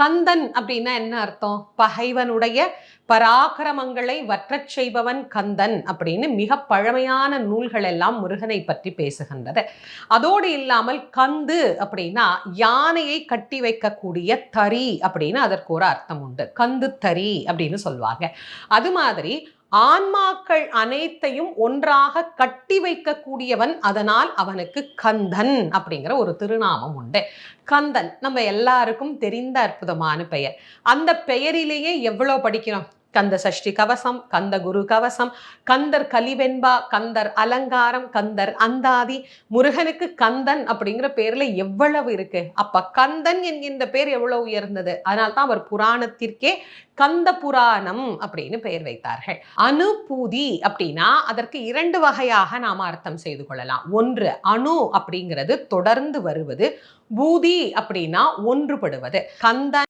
கந்தன் அப்படின்னா என்ன அர்த்தம்? பகைவனுடைய பராக்கிரமங்களை வற்றச் செய்பவன் கந்தன் அப்படின்னு மிக பழமையான நூல்கள் எல்லாம் முருகனை பற்றி பேசுகின்றது. அதோடு இல்லாமல் கந்து அப்படின்னா யானையை கட்டி வைக்கக்கூடிய தறி அப்படின்னு அதற்கு ஒரு அர்த்தம் உண்டு. கந்து தறி அப்படின்னு சொல்லுவாங்க. அது மாதிரி ஆன்மாக்கள் அனைத்தையும் ஒன்றாக கட்டி வைக்கக்கூடியவன், அதனால் அவனுக்கு கந்தன் அப்படிங்கிற ஒரு திருநாமம் உண்டு. கந்தன் நம்ம எல்லாருக்கும் தெரிந்த அற்புதமான பெயர். அந்த பெயரிலேயே எவ்வளவு படிக்கிறோம்? கந்த சஷ்டி கவசம், கந்த குரு கவசம், கந்தர் கலிவெண்பா, கந்தர் அலங்காரம், கந்தர் அந்தாதி. முருகனுக்கு கந்தன் அப்படிங்கிற பேர்ல எவ்வளவு இருக்கு. அப்ப கந்தன் என்கின்ற பேர் எவ்வளவு உயர்ந்தது. அதனால்தான் அவர் புராணத்திற்கே கந்த புராணம் அப்படின்னு பெயர் வைத்தார்கள். அனுபூதி அப்படின்னா அதற்கு இரண்டு வகையாக நாம் அர்த்தம் செய்து கொள்ளலாம். ஒன்று, அணு அப்படிங்கிறது தொடர்ந்து வருவது, பூதி அப்படின்னா ஒன்றுபடுவது. கந்தன்